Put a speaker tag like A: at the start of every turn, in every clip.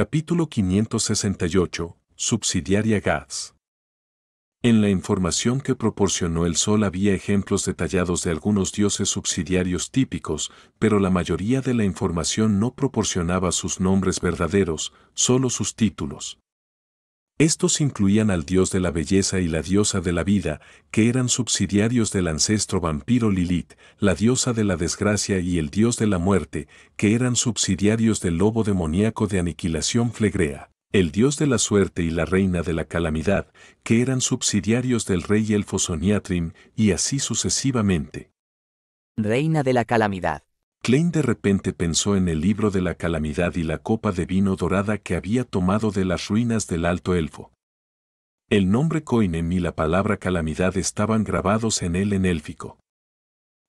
A: Capítulo 568. Subsidiaria Gas. En la información que proporcionó el Sol había ejemplos detallados de algunos dioses subsidiarios típicos, pero la mayoría de la información no proporcionaba sus nombres verdaderos, solo sus títulos. Estos incluían al dios de la belleza y la diosa de la vida, que eran subsidiarios del ancestro vampiro Lilith, la diosa de la desgracia y el dios de la muerte, que eran subsidiarios del lobo demoníaco de aniquilación Flegrea, el dios de la suerte y la reina de la calamidad, que eran subsidiarios del rey elfo Soniatrim, y así sucesivamente.
B: Reina de la calamidad.
A: Klein de repente pensó en el libro de la calamidad y la copa de vino dorada que había tomado de las ruinas del Alto Elfo. El nombre Coinem y la palabra calamidad estaban grabados en él en élfico.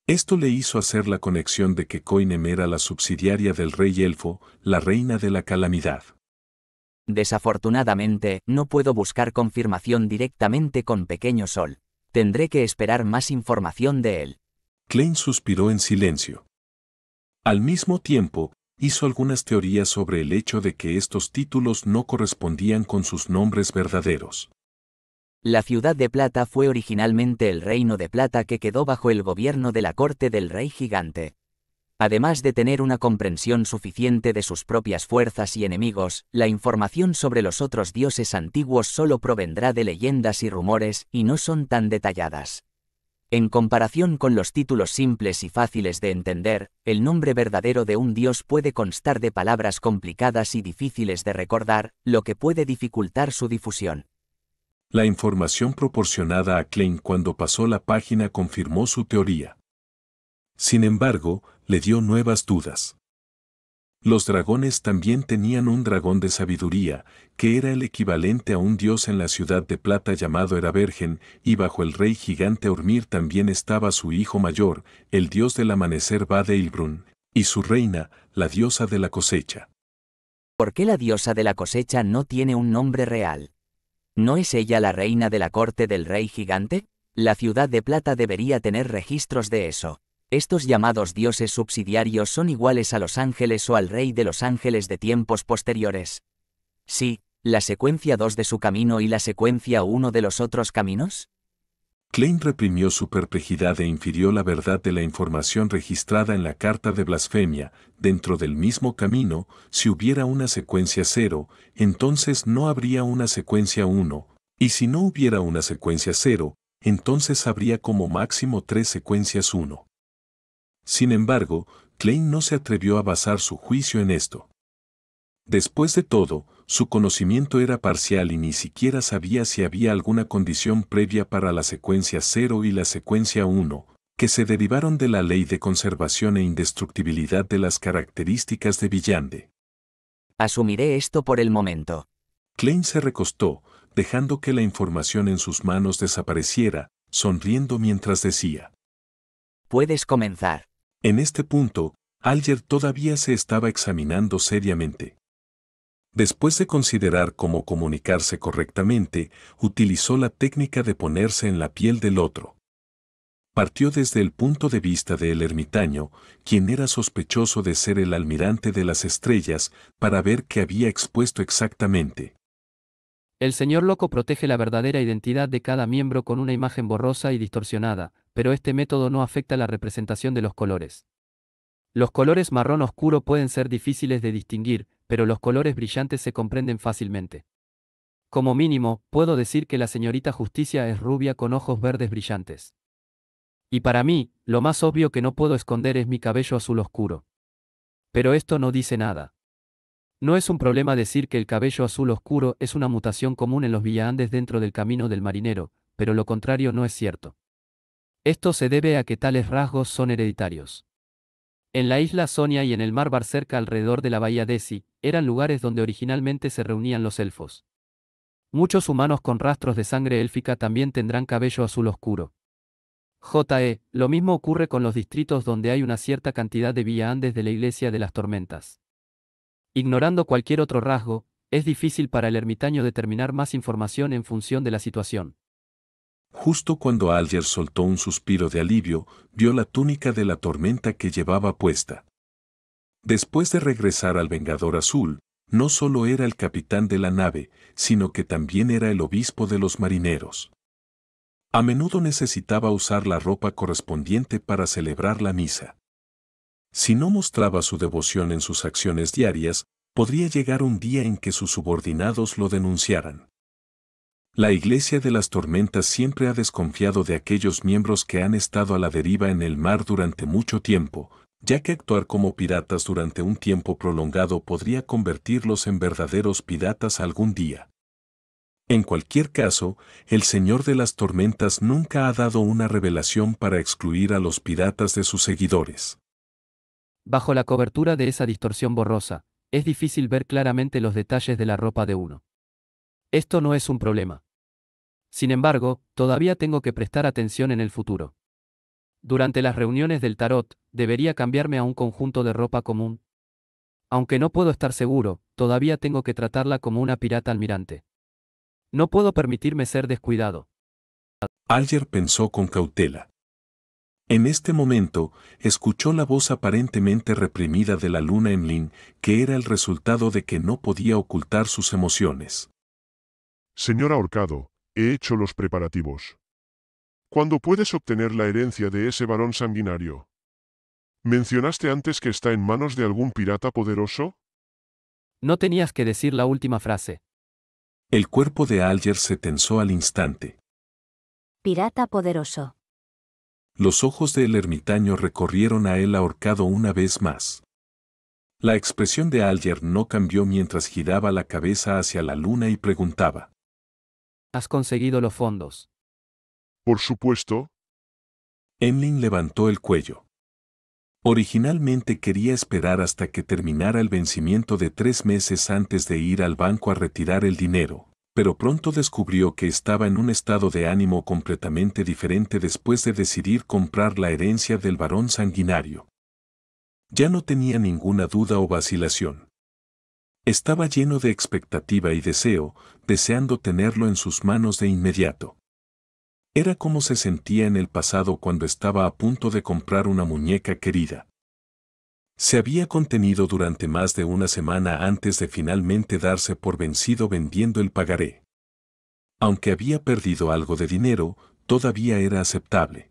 A: Esto le hizo hacer la conexión de que Coinem era la subsidiaria del rey elfo, la reina de la calamidad.
B: Desafortunadamente, no puedo buscar confirmación directamente con Pequeño Sol. Tendré que esperar más información de él.
A: Klein suspiró en silencio. Al mismo tiempo, hizo algunas teorías sobre el hecho de que estos títulos no correspondían con sus nombres verdaderos.
B: La ciudad de Plata fue originalmente el Reino de Plata que quedó bajo el gobierno de la corte del Rey Gigante. Además de tener una comprensión suficiente de sus propias fuerzas y enemigos, la información sobre los otros dioses antiguos solo provendrá de leyendas y rumores y no son tan detalladas. En comparación con los títulos simples y fáciles de entender, el nombre verdadero de un dios puede constar de palabras complicadas y difíciles de recordar, lo que puede dificultar su difusión.
A: La información proporcionada a Klein cuando pasó la página confirmó su teoría. Sin embargo, le dio nuevas dudas. Los dragones también tenían un dragón de sabiduría, que era el equivalente a un dios en la ciudad de Plata llamado Eravergen, y bajo el rey gigante Ormir también estaba su hijo mayor, el dios del amanecer Badeilbrun, y su reina, la diosa de la cosecha.
B: ¿Por qué la diosa de la cosecha no tiene un nombre real? ¿No es ella la reina de la corte del rey gigante? La ciudad de Plata debería tener registros de eso. Estos llamados dioses subsidiarios son iguales a los ángeles o al rey de los ángeles de tiempos posteriores. Sí, ¿la secuencia 2 de su camino y la secuencia 1 de los otros caminos?
A: Klein reprimió su perplejidad e infirió la verdad de la información registrada en la carta de blasfemia. Dentro del mismo camino, si hubiera una secuencia 0, entonces no habría una secuencia 1, y si no hubiera una secuencia 0, entonces habría como máximo 3 secuencias 1. Sin embargo, Klein no se atrevió a basar su juicio en esto. Después de todo, su conocimiento era parcial y ni siquiera sabía si había alguna condición previa para la secuencia 0 y la secuencia 1, que se derivaron de la ley de conservación e indestructibilidad de las características de Villande.
B: Asumiré esto por el momento.
A: Klein se recostó, dejando que la información en sus manos desapareciera, sonriendo mientras decía:
B: Puedes comenzar.
A: En este punto, Alger todavía se estaba examinando seriamente. Después de considerar cómo comunicarse correctamente, utilizó la técnica de ponerse en la piel del otro. Partió desde el punto de vista del ermitaño, quien era sospechoso de ser el almirante de las estrellas, para ver qué había expuesto exactamente.
C: El señor loco protege la verdadera identidad de cada miembro con una imagen borrosa y distorsionada, pero este método no afecta la representación de los colores. Los colores marrón oscuro pueden ser difíciles de distinguir, pero los colores brillantes se comprenden fácilmente. Como mínimo, puedo decir que la señorita Justicia es rubia con ojos verdes brillantes. Y para mí, lo más obvio que no puedo esconder es mi cabello azul oscuro. Pero esto no dice nada. No es un problema decir que el cabello azul oscuro es una mutación común en los villaandes dentro del camino del marinero, pero lo contrario no es cierto. Esto se debe a que tales rasgos son hereditarios. En la isla Sonia y en el mar Barcerca alrededor de la bahía Desi, eran lugares donde originalmente se reunían los elfos. Muchos humanos con rastros de sangre élfica también tendrán cabello azul oscuro. Lo mismo ocurre con los distritos donde hay una cierta cantidad de villaandes de la Iglesia de las Tormentas. Ignorando cualquier otro rasgo, es difícil para el ermitaño determinar más información en función de la situación.
A: Justo cuando Alger soltó un suspiro de alivio, vio la túnica de la tormenta que llevaba puesta. Después de regresar al Vengador Azul, no solo era el capitán de la nave, sino que también era el obispo de los marineros. A menudo necesitaba usar la ropa correspondiente para celebrar la misa. Si no mostraba su devoción en sus acciones diarias, podría llegar un día en que sus subordinados lo denunciaran. La Iglesia de las Tormentas siempre ha desconfiado de aquellos miembros que han estado a la deriva en el mar durante mucho tiempo, ya que actuar como piratas durante un tiempo prolongado podría convertirlos en verdaderos piratas algún día. En cualquier caso, el Señor de las Tormentas nunca ha dado una revelación para excluir a los piratas de sus seguidores.
C: Bajo la cobertura de esa distorsión borrosa, es difícil ver claramente los detalles de la ropa de uno. Esto no es un problema. Sin embargo, todavía tengo que prestar atención en el futuro. Durante las reuniones del tarot, ¿debería cambiarme a un conjunto de ropa común? Aunque no puedo estar seguro, todavía tengo que tratarla como una pirata almirante. No puedo permitirme ser descuidado.
A: Alger pensó con cautela. En este momento, escuchó la voz aparentemente reprimida de la luna Emlyn, que era el resultado de que no podía ocultar sus emociones.
D: Señor ahorcado, he hecho los preparativos. ¿Cuándo puedes obtener la herencia de ese varón sanguinario? ¿Mencionaste antes que está en manos de algún pirata poderoso?
C: No tenías que decir la última frase.
A: El cuerpo de Alger se tensó al instante.
E: Pirata poderoso.
A: Los ojos del ermitaño recorrieron a él ahorcado una vez más. La expresión de Alger no cambió mientras giraba la cabeza hacia la luna y preguntaba.
C: ¿Has conseguido los fondos?
D: Por supuesto.
A: Emlyn levantó el cuello. Originalmente quería esperar hasta que terminara el vencimiento de 3 meses antes de ir al banco a retirar el dinero, pero pronto descubrió que estaba en un estado de ánimo completamente diferente después de decidir comprar la herencia del varón sanguinario. Ya no tenía ninguna duda o vacilación. Estaba lleno de expectativa y deseo, deseando tenerlo en sus manos de inmediato. Era como se sentía en el pasado cuando estaba a punto de comprar una muñeca querida. Se había contenido durante más de una semana antes de finalmente darse por vencido vendiendo el pagaré. Aunque había perdido algo de dinero, todavía era aceptable.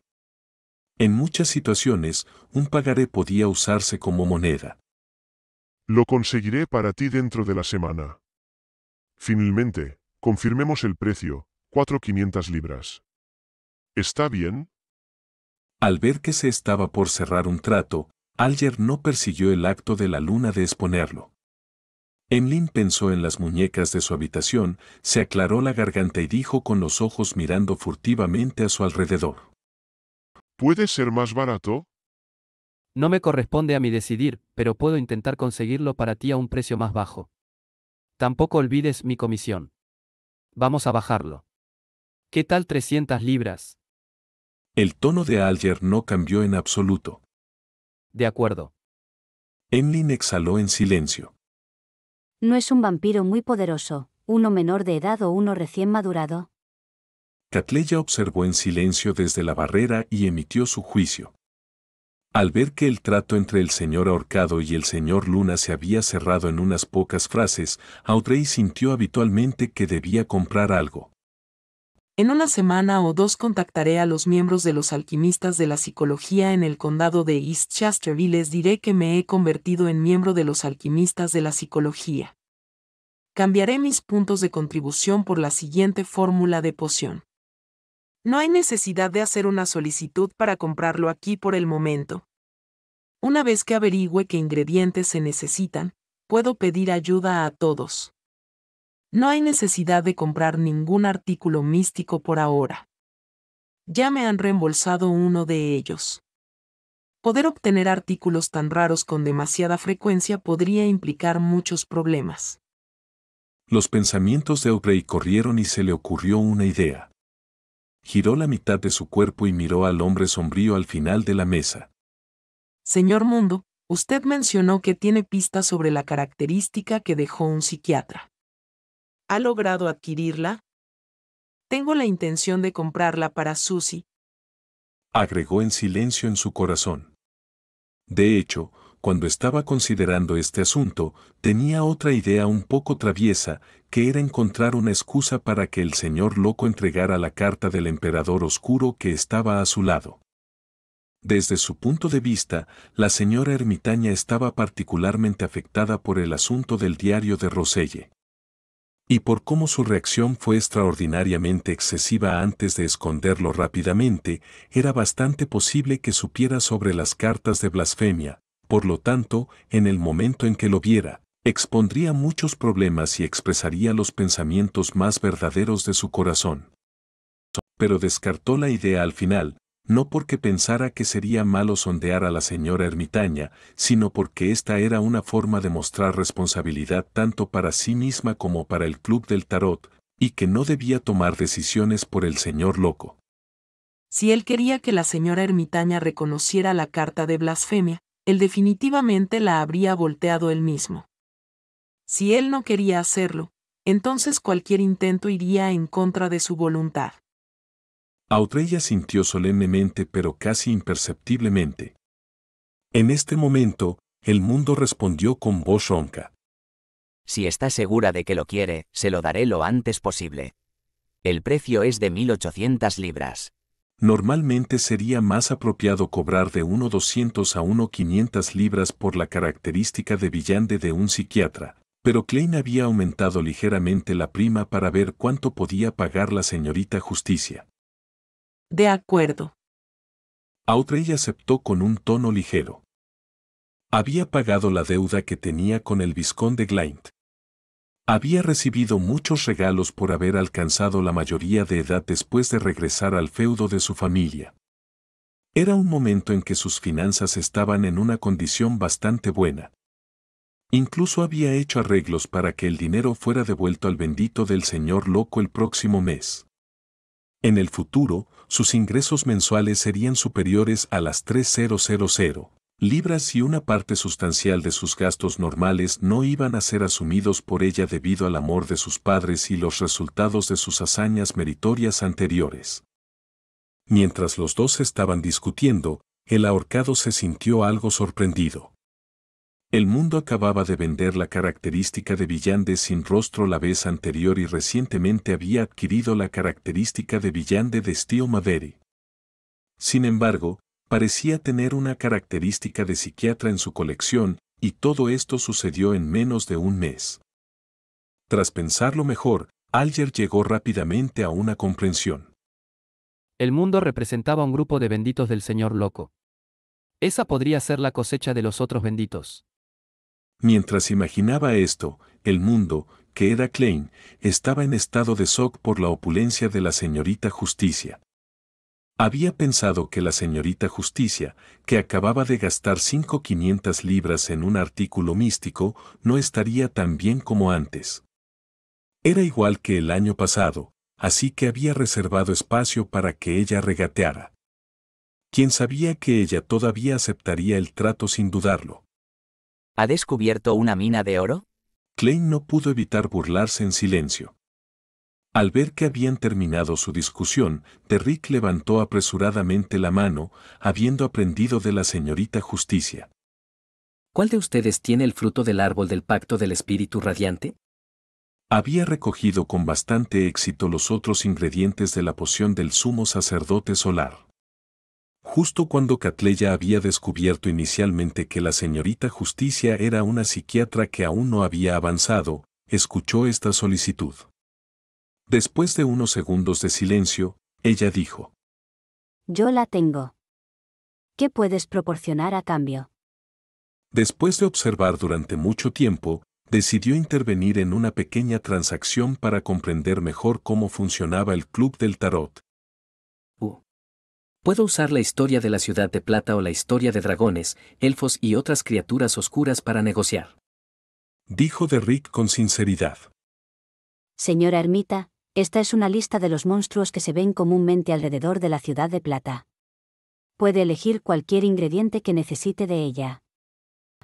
A: En muchas situaciones, un pagaré podía usarse como moneda.
D: Lo conseguiré para ti dentro de la semana. Finalmente, confirmemos el precio, 4.500 libras. ¿Está bien?
A: Al ver que se estaba por cerrar un trato, Alger no persiguió el acto de la luna de exponerlo. Emlyn pensó en las muñecas de su habitación, se aclaró la garganta y dijo con los ojos mirando furtivamente a su alrededor.
D: ¿Puede ser más barato?
C: No me corresponde a mí decidir, pero puedo intentar conseguirlo para ti a un precio más bajo. Tampoco olvides mi comisión. Vamos a bajarlo. ¿Qué tal 300 libras?
A: El tono de Alger no cambió en absoluto.
C: De acuerdo.
A: Emlyn exhaló en silencio.
E: ¿No es un vampiro muy poderoso, uno menor de edad o uno recién madurado?
A: Catleya observó en silencio desde la barrera y emitió su juicio. Al ver que el trato entre el señor ahorcado y el señor Luna se había cerrado en unas pocas frases, Audrey sintió habitualmente que debía comprar algo.
F: En una semana o 2 contactaré a los miembros de los alquimistas de la psicología en el condado de Eastchester y les diré que me he convertido en miembro de los alquimistas de la psicología. Cambiaré mis puntos de contribución por la siguiente fórmula de poción. No hay necesidad de hacer una solicitud para comprarlo aquí por el momento. Una vez que averigüe qué ingredientes se necesitan, puedo pedir ayuda a todos. No hay necesidad de comprar ningún artículo místico por ahora. Ya me han reembolsado uno de ellos. Poder obtener artículos tan raros con demasiada frecuencia podría implicar muchos problemas.
A: Los pensamientos de Audrey corrieron y se le ocurrió una idea. Giró la mitad de su cuerpo y miró al hombre sombrío al final de la mesa.
F: Señor Mundo, usted mencionó que tiene pistas sobre la característica que dejó un psiquiatra. ¿Ha logrado adquirirla? Tengo la intención de comprarla para Susie.
A: Agregó en silencio en su corazón. De hecho, cuando estaba considerando este asunto, tenía otra idea un poco traviesa, que era encontrar una excusa para que el señor loco entregara la carta del emperador oscuro que estaba a su lado. Desde su punto de vista, la señora ermitaña estaba particularmente afectada por el asunto del diario de Roselle. Y por cómo su reacción fue extraordinariamente excesiva antes de esconderlo rápidamente, era bastante posible que supiera sobre las cartas de blasfemia. Por lo tanto, en el momento en que lo viera, expondría muchos problemas y expresaría los pensamientos más verdaderos de su corazón. Pero descartó la idea al final, no porque pensara que sería malo sondear a la señora ermitaña, sino porque esta era una forma de mostrar responsabilidad tanto para sí misma como para el club del tarot, y que no debía tomar decisiones por el señor loco.
F: Si él quería que la señora ermitaña reconociera la carta de blasfemia, él definitivamente la habría volteado él mismo. Si él no quería hacerlo, entonces cualquier intento iría en contra de su voluntad.
A: Audrey sintió solemnemente pero casi imperceptiblemente. En este momento, el mundo respondió con voz ronca.
B: Si está segura de que lo quiere, se lo daré lo antes posible. El precio es de 1.800 libras.
A: Normalmente sería más apropiado cobrar de 1.200 a 1.500 libras por la característica de villande de un psiquiatra, pero Klein había aumentado ligeramente la prima para ver cuánto podía pagar la señorita Justicia.
F: De acuerdo.
A: Audrey aceptó con un tono ligero. Había pagado la deuda que tenía con el vizconde Glynde. Había recibido muchos regalos por haber alcanzado la mayoría de edad después de regresar al feudo de su familia. Era un momento en que sus finanzas estaban en una condición bastante buena. Incluso había hecho arreglos para que el dinero fuera devuelto al bendito del señor loco el próximo mes. En el futuro, sus ingresos mensuales serían superiores a las 3.000 libras y una parte sustancial de sus gastos normales no iban a ser asumidos por ella debido al amor de sus padres y los resultados de sus hazañas meritorias anteriores. Mientras los dos estaban discutiendo, el ahorcado se sintió algo sorprendido. El mundo acababa de vender la característica de villande sin rostro la vez anterior y recientemente había adquirido la característica de villande de Steel Maveri. Sin embargo, parecía tener una característica de psiquiatra en su colección, y todo esto sucedió en menos de un mes. Tras pensarlo mejor, Alger llegó rápidamente a una comprensión.
C: El mundo representaba un grupo de benditos del señor loco. Esa podría ser la cosecha de los otros benditos.
A: Mientras imaginaba esto, el mundo, que era Klein, estaba en estado de shock por la opulencia de la señorita Justicia. Había pensado que la señorita Justicia, que acababa de gastar 5.500 libras en un artículo místico, no estaría tan bien como antes. Era igual que el año pasado, así que había reservado espacio para que ella regateara. Quien sabía que ella todavía aceptaría el trato sin dudarlo.
B: ¿Ha descubierto una mina de oro?
A: Klein no pudo evitar burlarse en silencio. Al ver que habían terminado su discusión, Derrick levantó apresuradamente la mano, habiendo aprendido de la señorita Justicia.
G: ¿Cuál de ustedes tiene el fruto del árbol del pacto del espíritu radiante?
A: Había recogido con bastante éxito los otros ingredientes de la poción del sumo sacerdote solar. Justo cuando Catleya había descubierto inicialmente que la señorita Justicia era una psiquiatra que aún no había avanzado, escuchó esta solicitud. Después de unos segundos de silencio, ella dijo:
E: Yo la tengo. ¿Qué puedes proporcionar a cambio?
A: Después de observar durante mucho tiempo, decidió intervenir en una pequeña transacción para comprender mejor cómo funcionaba el Club del Tarot.
G: Puedo usar la historia de la Ciudad de Plata o la historia de dragones, elfos y otras criaturas oscuras para negociar.
A: Dijo Derrick con sinceridad.
E: Señora ermita, esta es una lista de los monstruos que se ven comúnmente alrededor de la Ciudad de Plata. Puede elegir cualquier ingrediente que necesite de ella.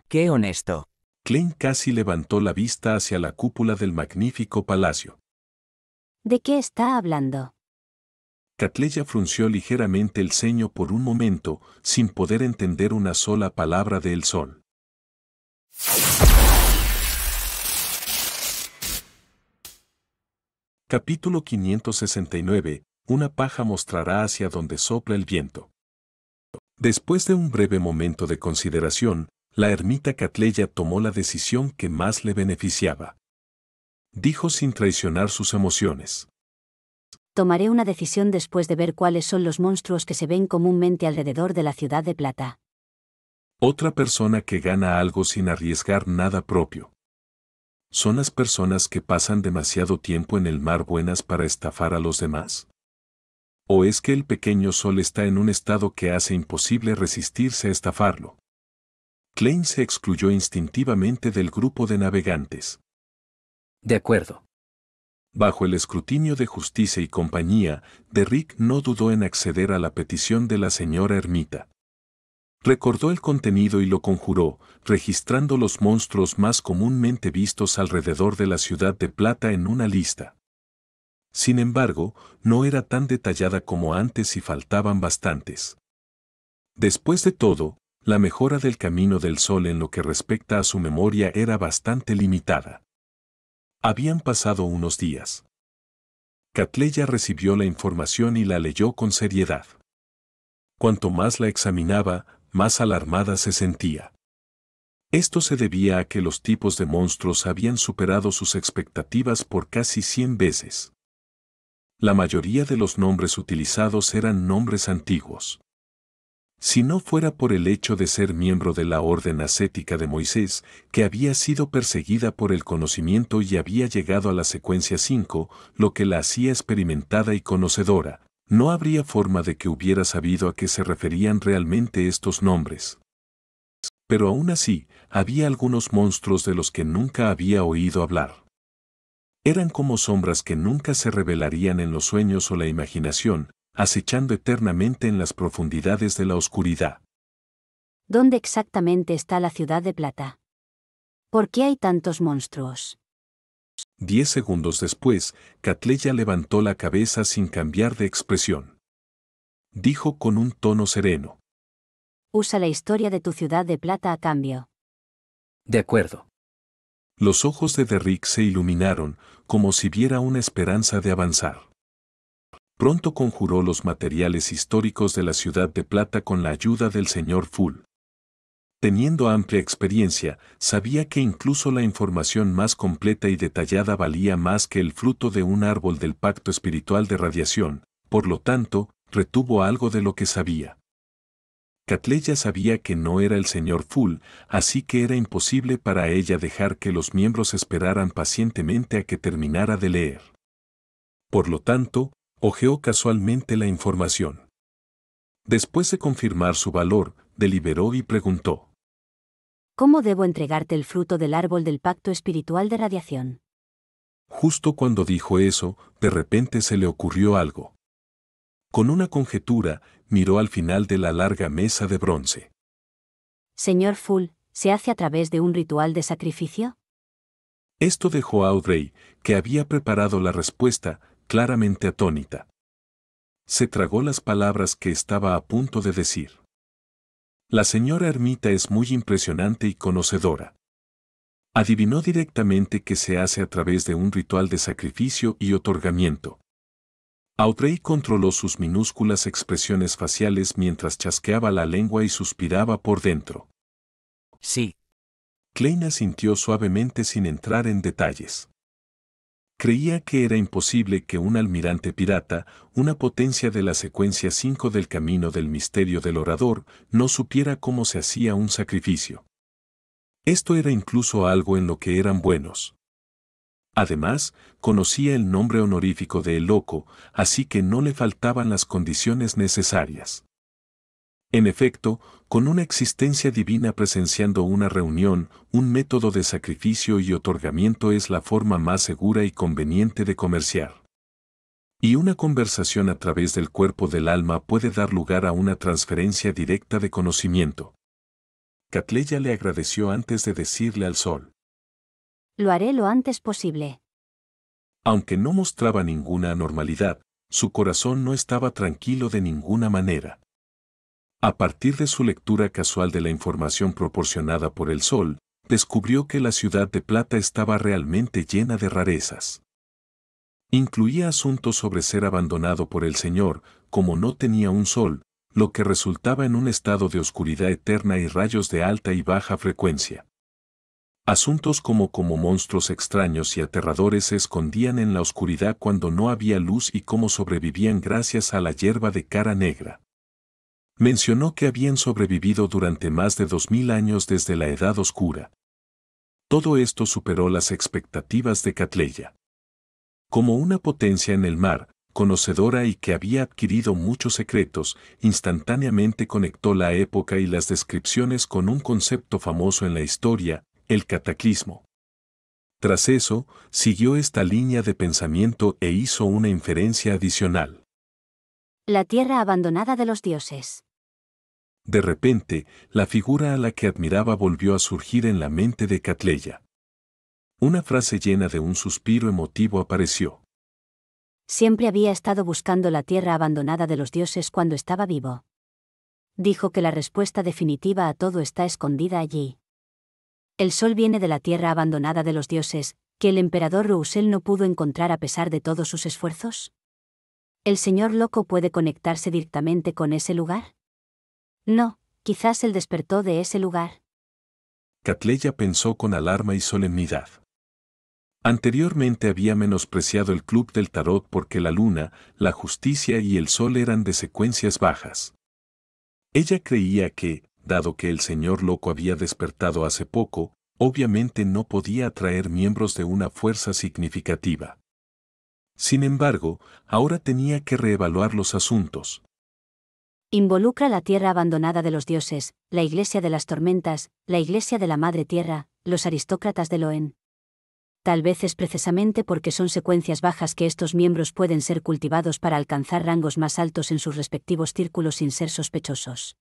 B: ¡Qué honesto!
A: Klein casi levantó la vista hacia la cúpula del magnífico palacio.
E: ¿De qué está hablando?
A: Catleya frunció ligeramente el ceño por un momento, sin poder entender una sola palabra de El Sol. Capítulo 569. Una paja mostrará hacia donde sopla el viento. Después de un breve momento de consideración, la ermita Catleya tomó la decisión que más le beneficiaba. Dijo sin traicionar sus emociones.
E: Tomaré una decisión después de ver cuáles son los monstruos que se ven comúnmente alrededor de la ciudad de Plata.
A: Otra persona que gana algo sin arriesgar nada propio. ¿Son las personas que pasan demasiado tiempo en el mar buenas para estafar a los demás? ¿O es que el pequeño sol está en un estado que hace imposible resistirse a estafarlo? Klein se excluyó instintivamente del grupo de navegantes.
G: De acuerdo.
A: Bajo el escrutinio de Justicia y compañía, Derrick no dudó en acceder a la petición de la señora ermita. Recordó el contenido y lo conjuró, registrando los monstruos más comúnmente vistos alrededor de la ciudad de Plata en una lista. Sin embargo, no era tan detallada como antes y faltaban bastantes. Después de todo, la mejora del camino del sol en lo que respecta a su memoria era bastante limitada. Habían pasado unos días. Catleya recibió la información y la leyó con seriedad. Cuanto más la examinaba, más alarmada se sentía. Esto se debía a que los tipos de monstruos habían superado sus expectativas por casi 100 veces. La mayoría de los nombres utilizados eran nombres antiguos. Si no fuera por el hecho de ser miembro de la orden ascética de Moisés, que había sido perseguida por el conocimiento y había llegado a la secuencia 5, lo que la hacía experimentada y conocedora, no habría forma de que hubiera sabido a qué se referían realmente estos nombres. Pero aún así, había algunos monstruos de los que nunca había oído hablar. Eran como sombras que nunca se revelarían en los sueños o la imaginación, acechando eternamente en las profundidades de la oscuridad.
E: ¿Dónde exactamente está la ciudad de Plata? ¿Por qué hay tantos monstruos?
A: 10 segundos después, Catleya levantó la cabeza sin cambiar de expresión. Dijo con un tono sereno.
E: Usa la historia de tu ciudad de Plata a cambio.
G: De acuerdo.
A: Los ojos de Derrick se iluminaron, como si viera una esperanza de avanzar. Pronto conjuró los materiales históricos de la ciudad de Plata con la ayuda del señor Full. Teniendo amplia experiencia, sabía que incluso la información más completa y detallada valía más que el fruto de un árbol del pacto espiritual de radiación, por lo tanto, retuvo algo de lo que sabía. Catleya sabía que no era el señor Full, así que era imposible para ella dejar que los miembros esperaran pacientemente a que terminara de leer. Por lo tanto, hojeó casualmente la información. Después de confirmar su valor, deliberó y preguntó.
E: ¿Cómo debo entregarte el fruto del árbol del pacto espiritual de radiación?
A: Justo cuando dijo eso, de repente se le ocurrió algo. Con una conjetura, miró al final de la larga mesa de bronce.
E: Señor Full, ¿se hace a través de un ritual de sacrificio?
A: Esto dejó a Audrey, que había preparado la respuesta, claramente atónita. Se tragó las palabras que estaba a punto de decir. La señora ermita es muy impresionante y conocedora. Adivinó directamente que se hace a través de un ritual de sacrificio y otorgamiento. Audrey controló sus minúsculas expresiones faciales mientras chasqueaba la lengua y suspiraba por dentro.
B: Sí.
A: Klein asintió suavemente sin entrar en detalles. Creía que era imposible que un almirante pirata, una potencia de la secuencia 5 del camino del misterio del orador, no supiera cómo se hacía un sacrificio. Esto era incluso algo en lo que eran buenos. Además, conocía el nombre honorífico de El Loco, así que no le faltaban las condiciones necesarias. En efecto, con una existencia divina presenciando una reunión, un método de sacrificio y otorgamiento es la forma más segura y conveniente de comerciar. Y una conversación a través del cuerpo del alma puede dar lugar a una transferencia directa de conocimiento. Catleya le agradeció antes de decirle al sol.
E: Lo haré lo antes posible.
A: Aunque no mostraba ninguna anormalidad, su corazón no estaba tranquilo de ninguna manera. A partir de su lectura casual de la información proporcionada por el sol, descubrió que la ciudad de Plata estaba realmente llena de rarezas. Incluía asuntos sobre ser abandonado por el Señor, como no tenía un sol, lo que resultaba en un estado de oscuridad eterna y rayos de alta y baja frecuencia. Asuntos como monstruos extraños y aterradores se escondían en la oscuridad cuando no había luz y cómo sobrevivían gracias a la hierba de cara negra. Mencionó que habían sobrevivido durante más de 2000 años desde la Edad Oscura. Todo esto superó las expectativas de Catleya. Como una potencia en el mar, conocedora y que había adquirido muchos secretos, instantáneamente conectó la época y las descripciones con un concepto famoso en la historia, el cataclismo. Tras eso, siguió esta línea de pensamiento e hizo una inferencia adicional.
E: La tierra abandonada de los dioses.
A: De repente, la figura a la que admiraba volvió a surgir en la mente de Catleya. Una frase llena de un suspiro emotivo apareció.
E: Siempre había estado buscando la tierra abandonada de los dioses cuando estaba vivo. Dijo que la respuesta definitiva a todo está escondida allí. El sol viene de la tierra abandonada de los dioses, que el emperador Roussel no pudo encontrar a pesar de todos sus esfuerzos. ¿El señor loco puede conectarse directamente con ese lugar? No, quizás él despertó de ese lugar.
A: Catleya pensó con alarma y solemnidad. Anteriormente había menospreciado el club del tarot porque la luna, la justicia y el sol eran de secuencias bajas. Ella creía que, dado que el señor loco había despertado hace poco, obviamente no podía atraer miembros de una fuerza significativa. Sin embargo, ahora tenía que reevaluar los asuntos.
E: Involucra la tierra abandonada de los dioses, la iglesia de las tormentas, la iglesia de la madre tierra, los aristócratas de Loen. Tal vez es precisamente porque son secuencias bajas que estos miembros pueden ser cultivados para alcanzar rangos más altos en sus respectivos círculos sin ser sospechosos.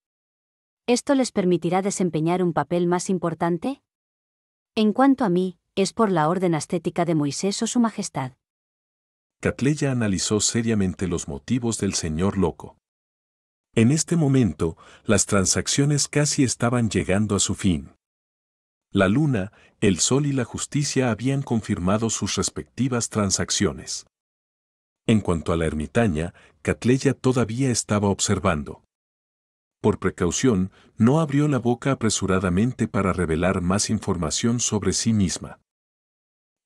E: ¿Esto les permitirá desempeñar un papel más importante? En cuanto a mí, es por la orden ascética de Moisés o su majestad.
A: Catleya analizó seriamente los motivos del señor loco. En este momento, las transacciones casi estaban llegando a su fin. La luna, el sol y la justicia habían confirmado sus respectivas transacciones. En cuanto a la ermitaña, Catleya todavía estaba observando. Por precaución, no abrió la boca apresuradamente para revelar más información sobre sí misma.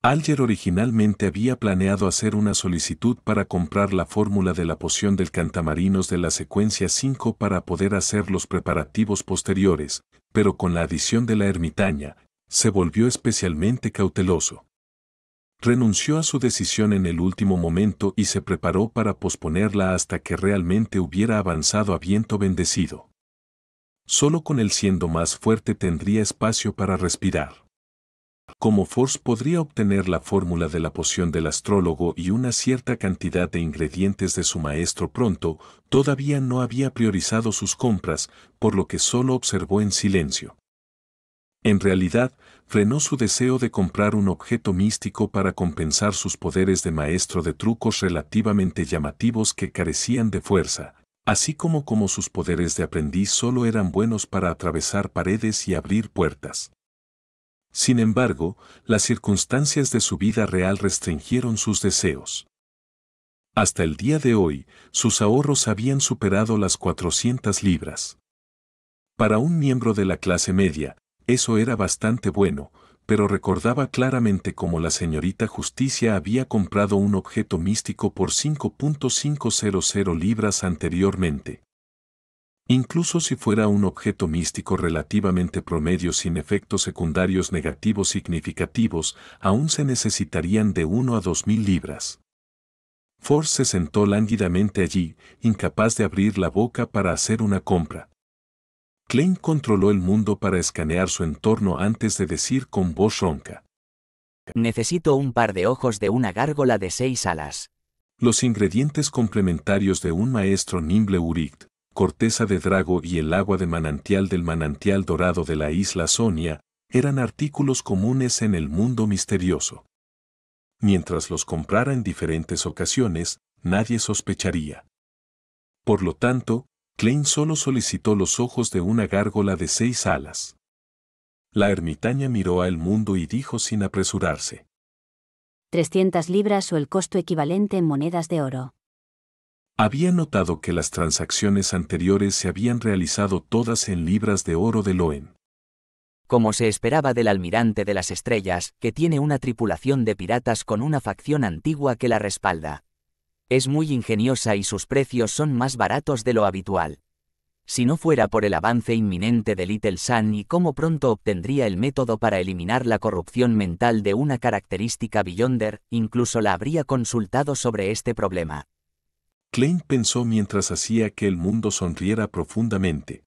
A: Alger originalmente había planeado hacer una solicitud para comprar la fórmula de la poción del cantamarinos de la secuencia 5 para poder hacer los preparativos posteriores, pero con la adición de la ermitaña, se volvió especialmente cauteloso. Renunció a su decisión en el último momento y se preparó para posponerla hasta que realmente hubiera avanzado a viento bendecido. Solo con él siendo más fuerte tendría espacio para respirar. Como Force podría obtener la fórmula de la poción del astrólogo y una cierta cantidad de ingredientes de su maestro pronto, todavía no había priorizado sus compras, por lo que solo observó en silencio. En realidad, frenó su deseo de comprar un objeto místico para compensar sus poderes de maestro de trucos relativamente llamativos que carecían de fuerza, así como sus poderes de aprendiz solo eran buenos para atravesar paredes y abrir puertas. Sin embargo, las circunstancias de su vida real restringieron sus deseos. Hasta el día de hoy, sus ahorros habían superado las 400 libras. Para un miembro de la clase media, eso era bastante bueno, pero recordaba claramente cómo la señorita Justicia había comprado un objeto místico por 5.500 libras anteriormente. Incluso si fuera un objeto místico relativamente promedio sin efectos secundarios negativos significativos, aún se necesitarían de 1 a 2.000 libras. Force se sentó lánguidamente allí, incapaz de abrir la boca para hacer una compra. Klein controló el mundo para escanear su entorno antes de decir con voz ronca:
B: Necesito un par de ojos de una gárgola de 6 alas.
A: Los ingredientes complementarios de un maestro Nimble Urict, corteza de drago y el agua de manantial del manantial dorado de la isla Sonia, eran artículos comunes en el mundo misterioso. Mientras los comprara en diferentes ocasiones, nadie sospecharía. Por lo tanto, Klein solo solicitó los ojos de una gárgola de 6 alas. La ermitaña miró al mundo y dijo sin apresurarse:
E: 300 libras o el costo equivalente en monedas de oro.
A: Había notado que las transacciones anteriores se habían realizado todas en libras de oro de Loen.
B: Como se esperaba del almirante de las estrellas, que tiene una tripulación de piratas con una facción antigua que la respalda. Es muy ingeniosa y sus precios son más baratos de lo habitual. Si no fuera por el avance inminente de Little Sun y cómo pronto obtendría el método para eliminar la corrupción mental de una característica Beyonder, incluso la habría consultado sobre este problema.
A: Klein pensó mientras hacía que el mundo sonriera profundamente.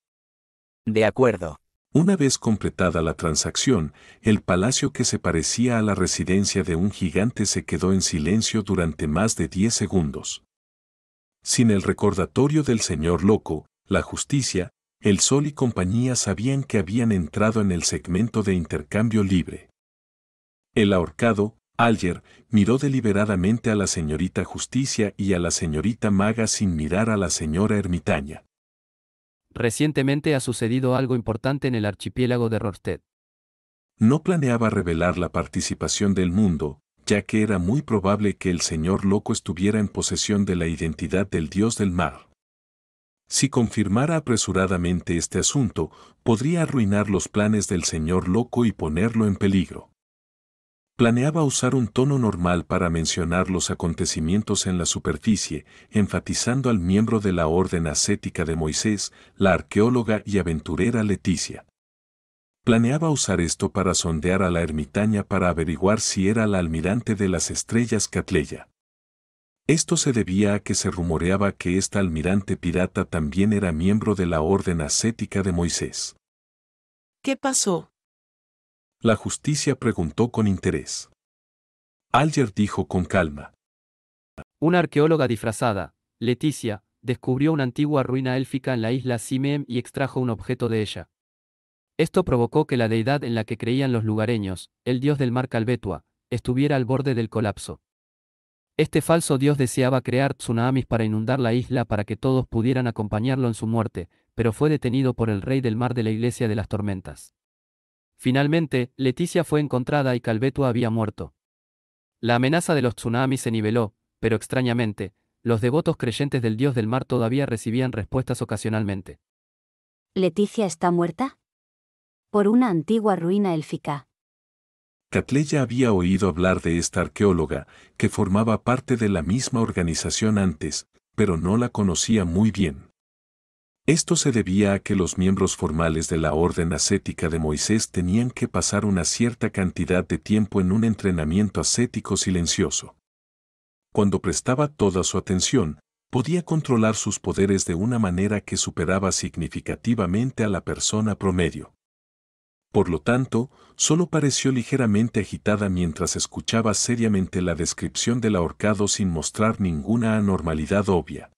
B: De acuerdo.
A: Una vez completada la transacción, el palacio que se parecía a la residencia de un gigante se quedó en silencio durante más de 10 segundos. Sin el recordatorio del señor loco, la justicia, el sol y compañía sabían que habían entrado en el segmento de intercambio libre. El ahorcado, Alger, miró deliberadamente a la señorita Justicia y a la señorita Maga sin mirar a la señora ermitaña.
C: Recientemente ha sucedido algo importante en el archipiélago de Rorted.
A: No planeaba revelar la participación del mundo, ya que era muy probable que el señor loco estuviera en posesión de la identidad del dios del mar. Si confirmara apresuradamente este asunto, podría arruinar los planes del señor loco y ponerlo en peligro. Planeaba usar un tono normal para mencionar los acontecimientos en la superficie, enfatizando al miembro de la orden ascética de Moisés, la arqueóloga y aventurera Leticia. Planeaba usar esto para sondear a la ermitaña para averiguar si era la almirante de las estrellas Catleya. Esto se debía a que se rumoreaba que esta almirante pirata también era miembro de la orden ascética de Moisés.
F: ¿Qué pasó?
A: La justicia preguntó con interés. Alger dijo con calma.
C: Una arqueóloga disfrazada, Leticia, descubrió una antigua ruina élfica en la isla Simem y extrajo un objeto de ella. Esto provocó que la deidad en la que creían los lugareños, el dios del mar Calbetua, estuviera al borde del colapso. Este falso dios deseaba crear tsunamis para inundar la isla para que todos pudieran acompañarlo en su muerte, pero fue detenido por el rey del mar de la Iglesia de las Tormentas. Finalmente, Leticia fue encontrada y Calbetua había muerto. La amenaza de los tsunamis se niveló, pero extrañamente, los devotos creyentes del dios del mar todavía recibían respuestas ocasionalmente.
E: ¿Leticia está muerta? Por una antigua ruina élfica.
A: Catleya había oído hablar de esta arqueóloga, que formaba parte de la misma organización antes, pero no la conocía muy bien. Esto se debía a que los miembros formales de la orden ascética de Moisés tenían que pasar una cierta cantidad de tiempo en un entrenamiento ascético silencioso. Cuando prestaba toda su atención, podía controlar sus poderes de una manera que superaba significativamente a la persona promedio. Por lo tanto, solo pareció ligeramente agitada mientras escuchaba seriamente la descripción del ahorcado sin mostrar ninguna anormalidad obvia.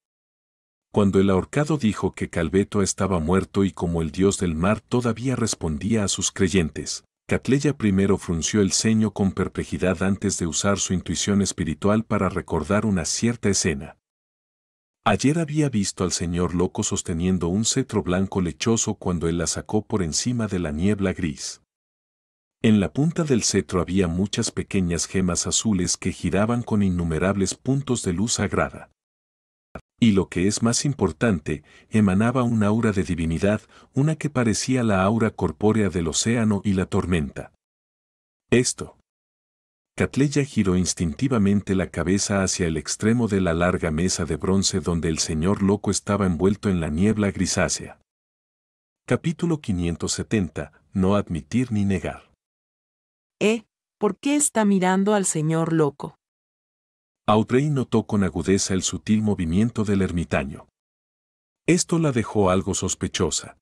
A: Cuando el ahorcado dijo que Calbetua estaba muerto y como el dios del mar todavía respondía a sus creyentes, Catleya primero frunció el ceño con perplejidad antes de usar su intuición espiritual para recordar una cierta escena. Ayer había visto al señor loco sosteniendo un cetro blanco lechoso cuando él la sacó por encima de la niebla gris. En la punta del cetro había muchas pequeñas gemas azules que giraban con innumerables puntos de luz sagrada. Y lo que es más importante, emanaba un aura de divinidad, una que parecía la aura corpórea del océano y la tormenta. Esto. Catleya giró instintivamente la cabeza hacia el extremo de la larga mesa de bronce donde el señor loco estaba envuelto en la niebla grisácea. Capítulo 570. No admitir ni negar.
F: ¿Por qué está mirando al señor loco?
A: Audrey notó con agudeza el sutil movimiento del ermitaño. Esto la dejó algo sospechosa.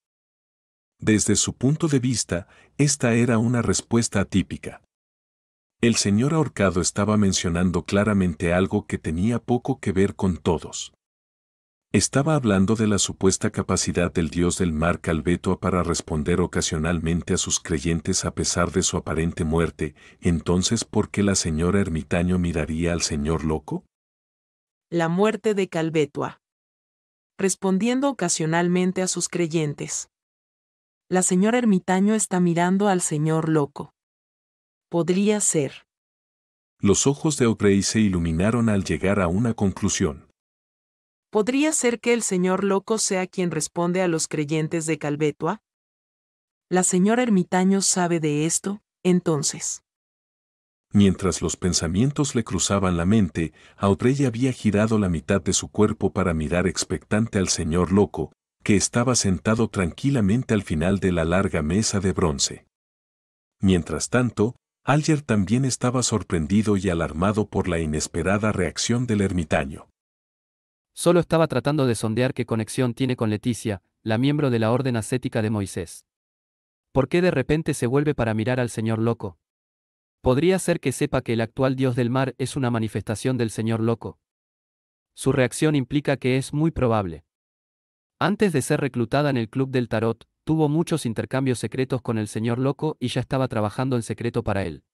A: Desde su punto de vista, esta era una respuesta atípica. El señor ahorcado estaba mencionando claramente algo que tenía poco que ver con todos. Estaba hablando de la supuesta capacidad del dios del mar Calbetua para responder ocasionalmente a sus creyentes a pesar de su aparente muerte. Entonces, ¿por qué la señora ermitaño miraría al señor loco?
F: La muerte de Calbetua. Respondiendo ocasionalmente a sus creyentes. La señora ermitaño está mirando al señor loco. Podría ser.
A: Los ojos de Aubrey se iluminaron al llegar a una conclusión.
F: ¿Podría ser que el señor loco sea quien responde a los creyentes de Calbetua? ¿La señora Ermitaño sabe de esto, entonces?
A: Mientras los pensamientos le cruzaban la mente, Aubrey había girado la mitad de su cuerpo para mirar expectante al señor loco, que estaba sentado tranquilamente al final de la larga mesa de bronce. Mientras tanto, Alger también estaba sorprendido y alarmado por la inesperada reacción del ermitaño.
C: Solo estaba tratando de sondear qué conexión tiene con Leticia, la miembro de la orden ascética de Moisés. ¿Por qué de repente se vuelve para mirar al señor loco? ¿Podría ser que sepa que el actual dios del mar es una manifestación del señor loco? Su reacción implica que es muy probable. Antes de ser reclutada en el Club del Tarot, tuvo muchos intercambios secretos con el señor loco y ya estaba trabajando en secreto para él.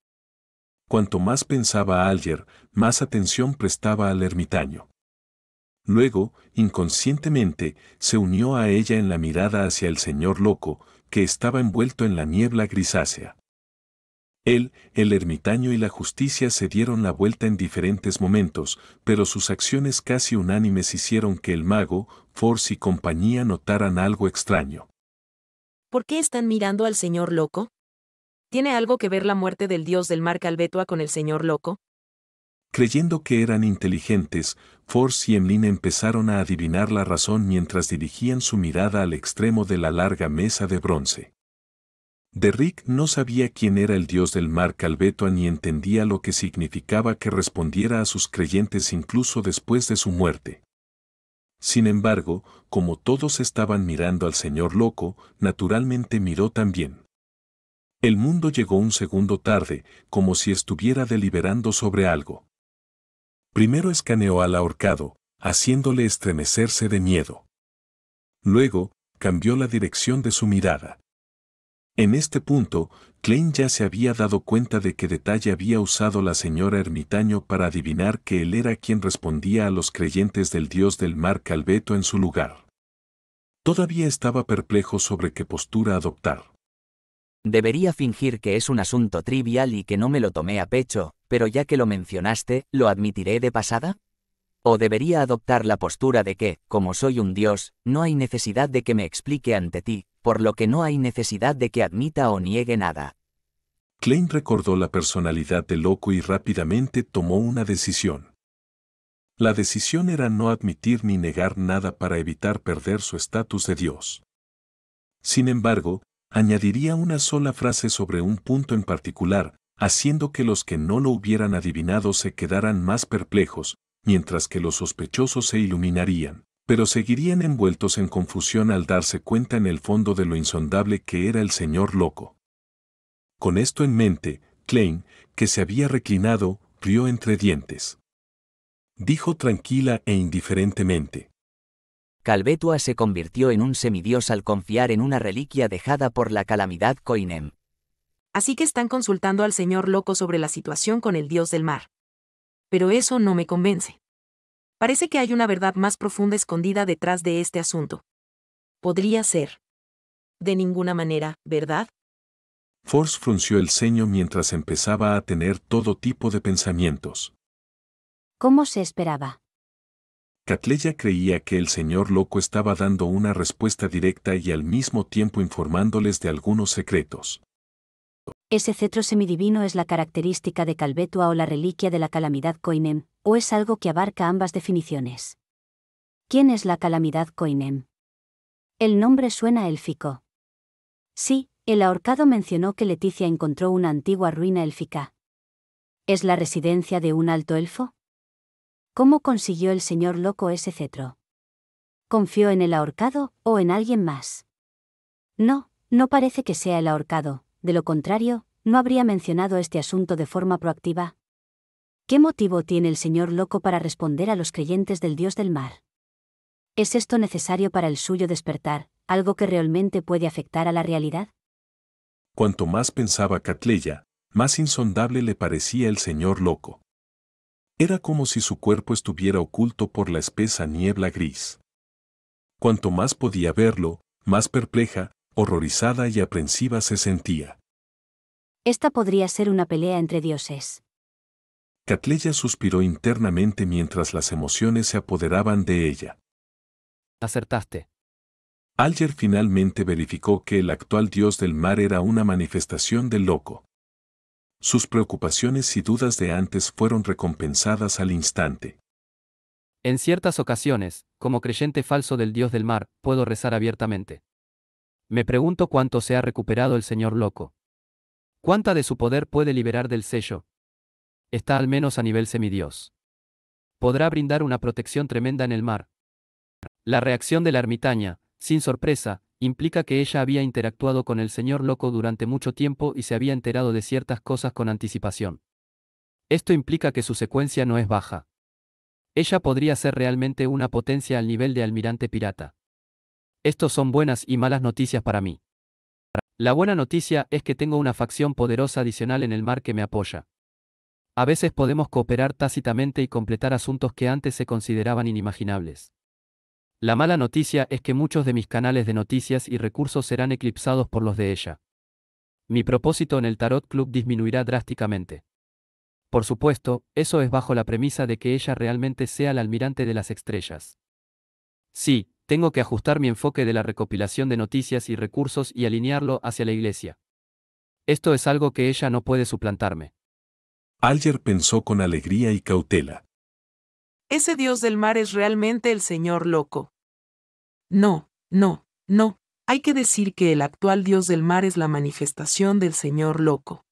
A: Cuanto más pensaba Alger, más atención prestaba al ermitaño. Luego, inconscientemente, se unió a ella en la mirada hacia el señor loco, que estaba envuelto en la niebla grisácea. Él, el ermitaño y la justicia se dieron la vuelta en diferentes momentos, pero sus acciones casi unánimes hicieron que el mago, Force y compañía notaran algo extraño.
H: ¿Por qué están mirando al señor loco? ¿Tiene algo que ver la muerte del dios del mar Calbetua con el señor loco?
A: Creyendo que eran inteligentes, Force y Emmeline empezaron a adivinar la razón mientras dirigían su mirada al extremo de la larga mesa de bronce. Derrick no sabía quién era el dios del mar Calbetua ni entendía lo que significaba que respondiera a sus creyentes incluso después de su muerte. Sin embargo, como todos estaban mirando al señor loco, naturalmente miró también. El mundo llegó un segundo tarde, como si estuviera deliberando sobre algo. Primero escaneó al ahorcado, haciéndole estremecerse de miedo. Luego, cambió la dirección de su mirada. En este punto, Klein ya se había dado cuenta de qué detalle había usado la señora Ermitaño para adivinar que él era quien respondía a los creyentes del dios del mar Calbeto en su lugar. Todavía estaba perplejo sobre qué postura adoptar.
B: Debería fingir que es un asunto trivial y que no me lo tomé a pecho, pero ya que lo mencionaste, ¿lo admitiré de pasada? ¿O debería adoptar la postura de que, como soy un dios, no hay necesidad de que me explique ante ti, por lo que no hay necesidad de que admita o niegue nada?
A: Klein recordó la personalidad del loco y rápidamente tomó una decisión. La decisión era no admitir ni negar nada para evitar perder su estatus de dios. Sin embargo, añadiría una sola frase sobre un punto en particular, haciendo que los que no lo hubieran adivinado se quedaran más perplejos, mientras que los sospechosos se iluminarían, pero seguirían envueltos en confusión al darse cuenta en el fondo de lo insondable que era el señor loco. Con esto en mente, Klein, que se había reclinado, rió entre dientes. Dijo tranquila e indiferentemente:
B: Calbetua se convirtió en un semidios al confiar en una reliquia dejada por la calamidad Koinem.
H: Así que están consultando al señor loco sobre la situación con el dios del mar. Pero eso no me convence. Parece que hay una verdad más profunda escondida detrás de este asunto. Podría ser. De ninguna manera, ¿verdad?
A: Force frunció el ceño mientras empezaba a tener todo tipo de pensamientos.
E: ¿Cómo se esperaba?
A: Catleya creía que el señor loco estaba dando una respuesta directa y al mismo tiempo informándoles de algunos secretos.
E: ¿Ese cetro semidivino es la característica de Calbetua o la reliquia de la calamidad Koinem, o es algo que abarca ambas definiciones? ¿Quién es la calamidad Koinem? El nombre suena élfico. Sí, el ahorcado mencionó que Leticia encontró una antigua ruina élfica. ¿Es la residencia de un alto elfo? ¿Cómo consiguió el señor loco ese cetro? ¿Confió en el ahorcado o en alguien más? No, no parece que sea el ahorcado. De lo contrario, ¿no habría mencionado este asunto de forma proactiva? ¿Qué motivo tiene el señor loco para responder a los creyentes del dios del mar? ¿Es esto necesario para el suyo despertar, algo que realmente puede afectar a la realidad?
A: Cuanto más pensaba Catleya, más insondable le parecía el señor loco. Era como si su cuerpo estuviera oculto por la espesa niebla gris. Cuanto más podía verlo, más perpleja, horrorizada y aprensiva se sentía.
E: Esta podría ser una pelea entre dioses.
A: Catleya suspiró internamente mientras las emociones se apoderaban de ella.
C: Acertaste.
A: Alger finalmente verificó que el actual dios del mar era una manifestación del loco. Sus preocupaciones y dudas de antes fueron recompensadas al instante.
C: En ciertas ocasiones, como creyente falso del dios del mar, puedo rezar abiertamente. Me pregunto cuánto se ha recuperado el señor loco. ¿Cuánta de su poder puede liberar del sello? Está al menos a nivel semidios. Podrá brindar una protección tremenda en el mar. La reacción de la ermitaña, sin sorpresa, implica que ella había interactuado con el señor loco durante mucho tiempo y se había enterado de ciertas cosas con anticipación. Esto implica que su secuencia no es baja. Ella podría ser realmente una potencia al nivel de almirante pirata. Estos son buenas y malas noticias para mí. La buena noticia es que tengo una facción poderosa adicional en el mar que me apoya. A veces podemos cooperar tácitamente y completar asuntos que antes se consideraban inimaginables. La mala noticia es que muchos de mis canales de noticias y recursos serán eclipsados por los de ella. Mi propósito en el Tarot Club disminuirá drásticamente. Por supuesto, eso es bajo la premisa de que ella realmente sea la almirante de las estrellas. Sí, tengo que ajustar mi enfoque de la recopilación de noticias y recursos y alinearlo hacia la iglesia. Esto es algo que ella no puede suplantarme.
A: Alger pensó con alegría y cautela.
F: Ese dios del mar es realmente el señor loco. No, no, no. Hay que decir que el actual dios del mar es la manifestación del señor loco.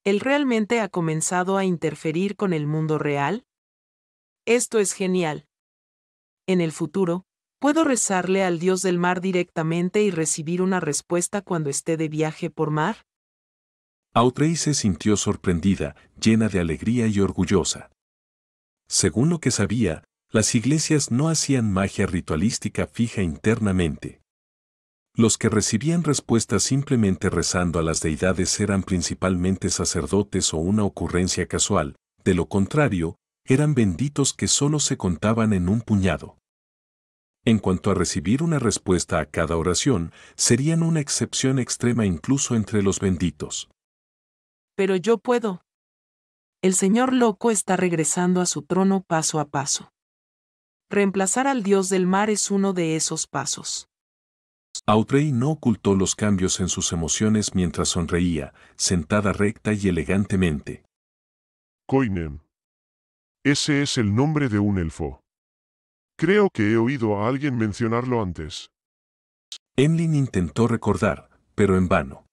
F: ¿Él realmente ha comenzado a interferir con el mundo real? Esto es genial. En el futuro, puedo rezarle al dios del mar directamente y recibir una respuesta cuando esté de viaje por mar.
A: Audrey se sintió sorprendida, llena de alegría y orgullosa. Según lo que sabía, las iglesias no hacían magia ritualística fija internamente. Los que recibían respuestas simplemente rezando a las deidades eran principalmente sacerdotes o una ocurrencia casual, de lo contrario, eran benditos que solo se contaban en un puñado. En cuanto a recibir una respuesta a cada oración, serían una excepción extrema incluso entre los benditos.
F: Pero yo puedo. El señor loco está regresando a su trono paso a paso. Reemplazar al dios del mar es uno de esos pasos.
A: Audrey no ocultó los cambios en sus emociones mientras sonreía, sentada recta y elegantemente.
D: Coinem. Ese es el nombre de un elfo. Creo que he oído a alguien mencionarlo antes.
A: Emlyn intentó recordar, pero en vano.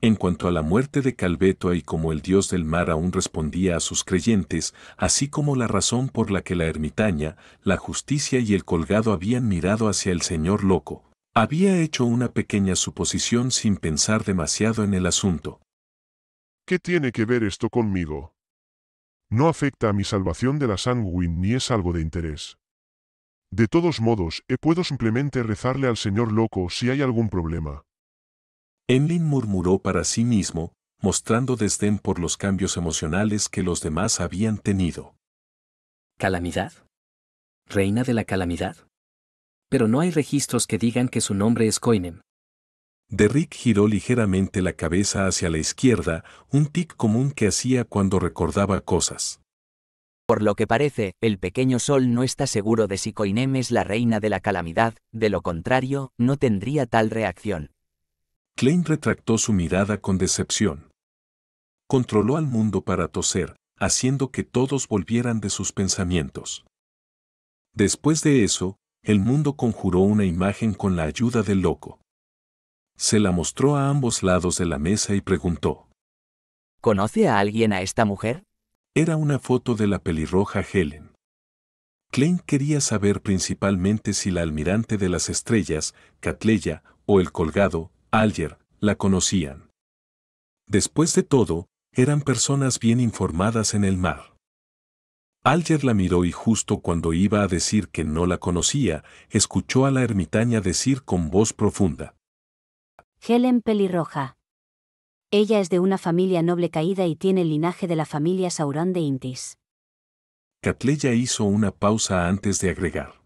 A: En cuanto a la muerte de Calveto y como el dios del mar aún respondía a sus creyentes, así como la razón por la que la ermitaña, la justicia y el colgado habían mirado hacia el señor loco, había hecho una pequeña suposición sin pensar demasiado en el asunto.
D: ¿Qué tiene que ver esto conmigo? No afecta a mi salvación de la Sanguin ni es algo de interés. De todos modos, puedo simplemente rezarle al señor loco si hay algún problema.
A: Emlyn murmuró para sí mismo, mostrando desdén por los cambios emocionales que los demás habían tenido.
G: ¿Calamidad? ¿Reina de la calamidad? Pero no hay registros que digan que su nombre es Coinem.
A: Derrick giró ligeramente la cabeza hacia la izquierda, un tic común que hacía cuando recordaba cosas.
B: Por lo que parece, el pequeño sol no está seguro de si Coinem es la reina de la calamidad, de lo contrario, no tendría tal reacción.
A: Klein retractó su mirada con decepción. Controló al mundo para toser, haciendo que todos volvieran de sus pensamientos. Después de eso, el mundo conjuró una imagen con la ayuda del loco. Se la mostró a ambos lados de la mesa y preguntó.
B: ¿Conoce a alguien a esta mujer?
A: Era una foto de la pelirroja Helen. Klein quería saber principalmente si la almirante de las estrellas, Catleya, o el colgado, Alger, la conocían. Después de todo, eran personas bien informadas en el mar. Alger la miró y justo cuando iba a decir que no la conocía, escuchó a la ermitaña decir con voz profunda.
E: Helen pelirroja. Ella es de una familia noble caída y tiene el linaje de la familia Sauron de Intis.
A: Catleya hizo una pausa antes de agregar.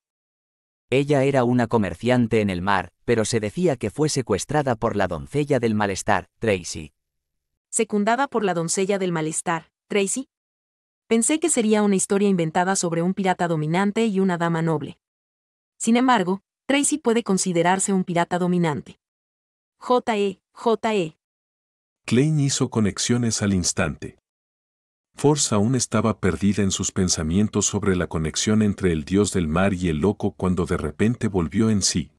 B: Ella era una comerciante en el mar, pero se decía que fue secuestrada por la doncella del malestar, Tracy.
H: Secundada por la doncella del malestar, Tracy. Pensé que sería una historia inventada sobre un pirata dominante y una dama noble. Sin embargo, Tracy puede considerarse un pirata dominante. J.E.
A: Klein hizo conexiones al instante. Force aún estaba perdida en sus pensamientos sobre la conexión entre el dios del mar y el loco cuando de repente volvió en sí.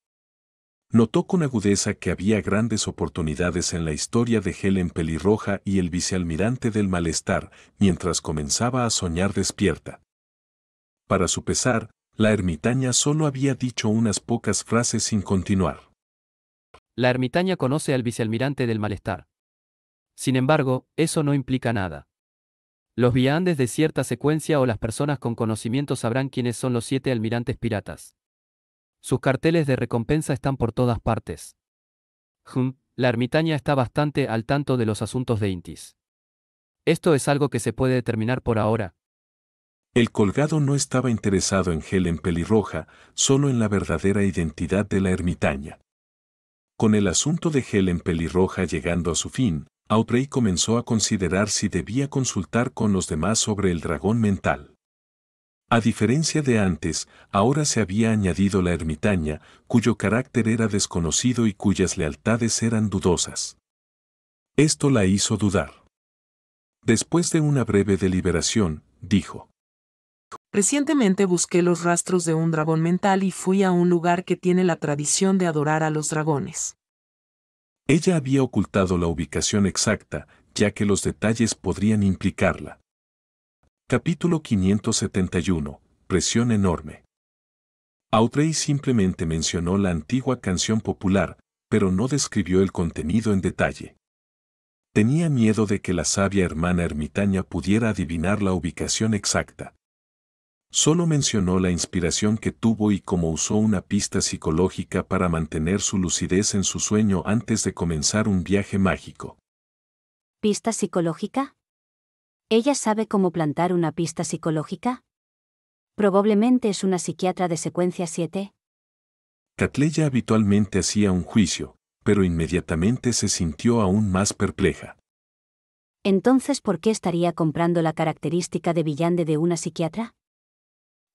A: Notó con agudeza que había grandes oportunidades en la historia de Helen Pelirroja y el vicealmirante del malestar, mientras comenzaba a soñar despierta. Para su pesar, la ermitaña solo había dicho unas pocas frases sin continuar.
C: La ermitaña conoce al vicealmirante del malestar. Sin embargo, eso no implica nada. Los viandes de cierta secuencia o las personas con conocimiento sabrán quiénes son los 7 almirantes piratas. Sus carteles de recompensa están por todas partes. La ermitaña está bastante al tanto de los asuntos de Intis. Esto es algo que se puede determinar por ahora.
A: El colgado no estaba interesado en Helen Pelirroja, solo en la verdadera identidad de la ermitaña. Con el asunto de Helen Pelirroja llegando a su fin, Audrey comenzó a considerar si debía consultar con los demás sobre el dragón mental. A diferencia de antes, ahora se había añadido la ermitaña, cuyo carácter era desconocido y cuyas lealtades eran dudosas. Esto la hizo dudar. Después de una breve deliberación, dijo:
F: Recientemente busqué los rastros de un dragón mental y fui a un lugar que tiene la tradición de adorar a los dragones.
A: Ella había ocultado la ubicación exacta, ya que los detalles podrían implicarla. Capítulo 571. Presión enorme. Audrey simplemente mencionó la antigua canción popular, pero no describió el contenido en detalle. Tenía miedo de que la sabia hermana ermitaña pudiera adivinar la ubicación exacta. Solo mencionó la inspiración que tuvo y cómo usó una pista psicológica para mantener su lucidez en su sueño antes de comenzar un viaje mágico.
E: ¿Pista psicológica? ¿Ella sabe cómo plantar una pista psicológica? Probablemente es una psiquiatra de secuencia 7.
A: Catleya habitualmente hacía un juicio, pero inmediatamente se sintió aún más perpleja.
E: Entonces, ¿por qué estaría comprando la característica de villande de una psiquiatra?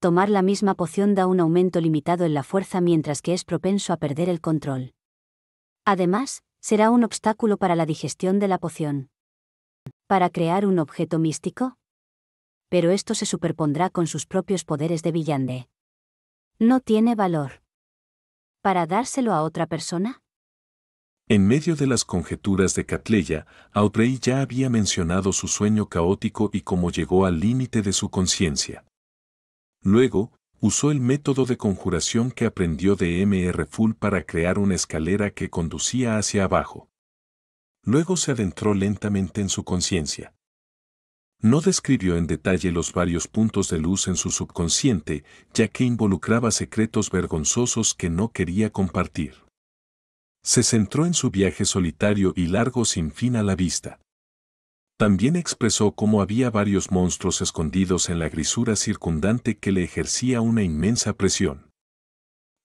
E: Tomar la misma poción da un aumento limitado en la fuerza mientras que es propenso a perder el control. Además, será un obstáculo para la digestión de la poción. ¿Para crear un objeto místico? Pero esto se superpondrá con sus propios poderes de villande. No tiene valor. ¿Para dárselo a otra persona?
A: En medio de las conjeturas de Catleya, Audrey ya había mencionado su sueño caótico y cómo llegó al límite de su conciencia. Luego, usó el método de conjuración que aprendió de Mr. Full para crear una escalera que conducía hacia abajo. Luego se adentró lentamente en su conciencia. No describió en detalle los varios puntos de luz en su subconsciente, ya que involucraba secretos vergonzosos que no quería compartir. Se centró en su viaje solitario y largo sin fin a la vista. También expresó cómo había varios monstruos escondidos en la grisura circundante que le ejercía una inmensa presión.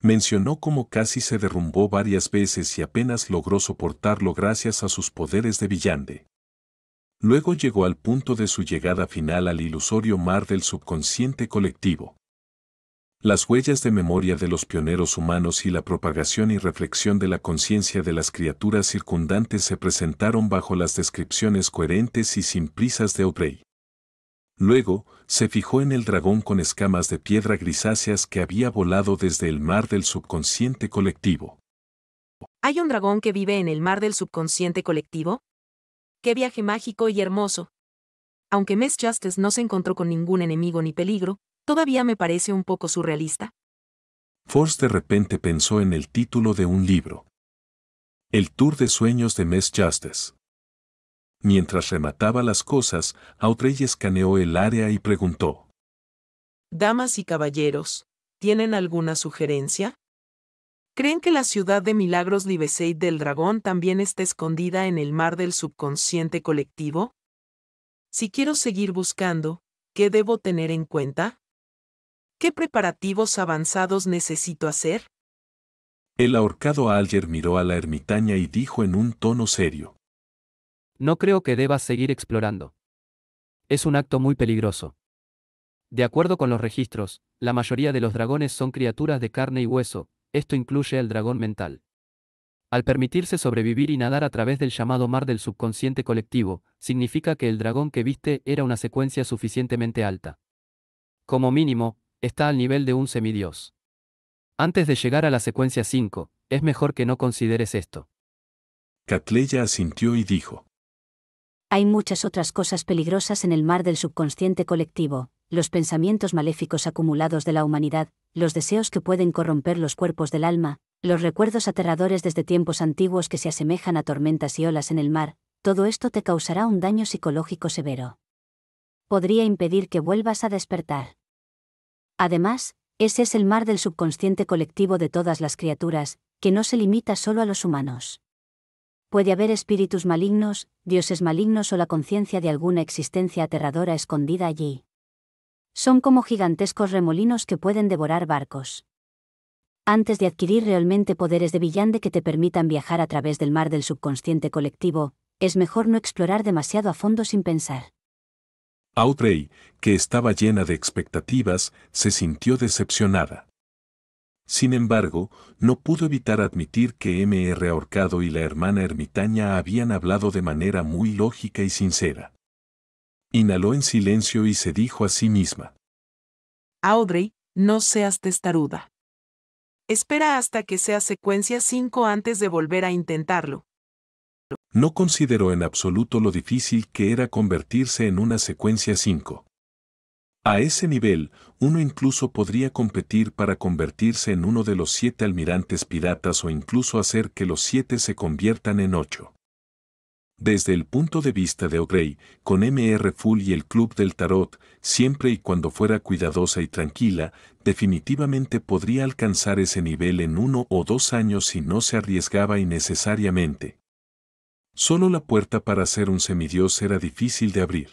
A: Mencionó cómo casi se derrumbó varias veces y apenas logró soportarlo gracias a sus poderes de villande. Luego llegó al punto de su llegada final al ilusorio mar del subconsciente colectivo. Las huellas de memoria de los pioneros humanos y la propagación y reflexión de la conciencia de las criaturas circundantes se presentaron bajo las descripciones coherentes y sin prisas de Audrey. Luego, se fijó en el dragón con escamas de piedra grisáceas que había volado desde el mar del subconsciente colectivo.
H: ¿Hay un dragón que vive en el mar del subconsciente colectivo? ¡Qué viaje mágico y hermoso! Aunque Miss Justice no se encontró con ningún enemigo ni peligro, todavía me parece un poco surrealista.
A: Force de repente pensó en el título de un libro. El Tour de Sueños de Miss Justice. Mientras remataba las cosas, Audrey escaneó el área y preguntó:
F: Damas y caballeros, ¿tienen alguna sugerencia? ¿Creen que la ciudad de Milagros Libeseid del Dragón también está escondida en el mar del subconsciente colectivo? Si quiero seguir buscando, ¿qué debo tener en cuenta? ¿Qué preparativos avanzados necesito hacer?
A: El ahorcado Alger miró a la ermitaña y dijo en un tono serio:
C: No creo que debas seguir explorando. Es un acto muy peligroso. De acuerdo con los registros, la mayoría de los dragones son criaturas de carne y hueso, esto incluye al dragón mental. Al permitirse sobrevivir y nadar a través del llamado mar del subconsciente colectivo, significa que el dragón que viste era una secuencia suficientemente alta. Como mínimo, está al nivel de un semidios. Antes de llegar a la secuencia 5, es mejor que no consideres esto.
A: Catleya asintió y dijo:
E: Hay muchas otras cosas peligrosas en el mar del subconsciente colectivo, los pensamientos maléficos acumulados de la humanidad, los deseos que pueden corromper los cuerpos del alma, los recuerdos aterradores desde tiempos antiguos que se asemejan a tormentas y olas en el mar, todo esto te causará un daño psicológico severo. Podría impedir que vuelvas a despertar. Además, ese es el mar del subconsciente colectivo de todas las criaturas, que no se limita solo a los humanos. Puede haber espíritus malignos, dioses malignos o la conciencia de alguna existencia aterradora escondida allí. Son como gigantescos remolinos que pueden devorar barcos. Antes de adquirir realmente poderes de villante que te permitan viajar a través del mar del subconsciente colectivo, es mejor no explorar demasiado a fondo sin pensar.
A: Audrey, que estaba llena de expectativas, se sintió decepcionada. Sin embargo, no pudo evitar admitir que M.R. Ahorcado y la hermana ermitaña habían hablado de manera muy lógica y sincera. Inhaló en silencio y se dijo a sí misma:
F: Audrey, no seas testaruda. Espera hasta que sea secuencia 5 antes de volver a intentarlo.
A: No consideró en absoluto lo difícil que era convertirse en una secuencia 5. A ese nivel, uno incluso podría competir para convertirse en uno de los 7 almirantes piratas o incluso hacer que los 7 se conviertan en 8. Desde el punto de vista de Audrey, con M.R. Full y el Club del Tarot, siempre y cuando fuera cuidadosa y tranquila, definitivamente podría alcanzar ese nivel en 1 o 2 años si no se arriesgaba innecesariamente. Solo la puerta para ser un semidios era difícil de abrir.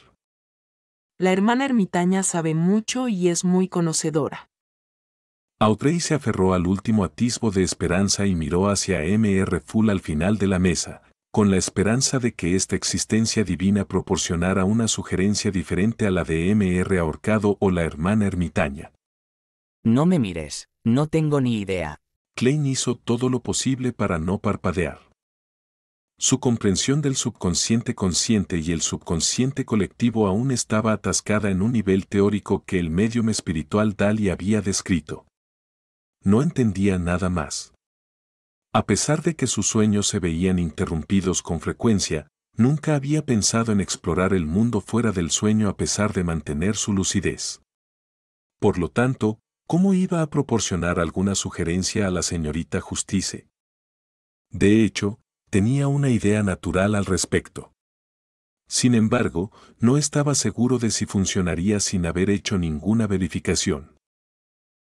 F: La hermana ermitaña sabe mucho y es muy conocedora.
A: Audrey se aferró al último atisbo de esperanza y miró hacia M.R. Full al final de la mesa, con la esperanza de que esta existencia divina proporcionara una sugerencia diferente a la de M.R. Ahorcado o la hermana ermitaña.
B: No me mires, no tengo ni idea.
A: Klein hizo todo lo posible para no parpadear. Su comprensión del subconsciente consciente y el subconsciente colectivo aún estaba atascada en un nivel teórico que el médium espiritual Dali había descrito. No entendía nada más. A pesar de que sus sueños se veían interrumpidos con frecuencia, nunca había pensado en explorar el mundo fuera del sueño a pesar de mantener su lucidez. Por lo tanto, ¿cómo iba a proporcionar alguna sugerencia a la señorita Justice? De hecho, tenía una idea natural al respecto. Sin embargo, no estaba seguro de si funcionaría sin haber hecho ninguna verificación.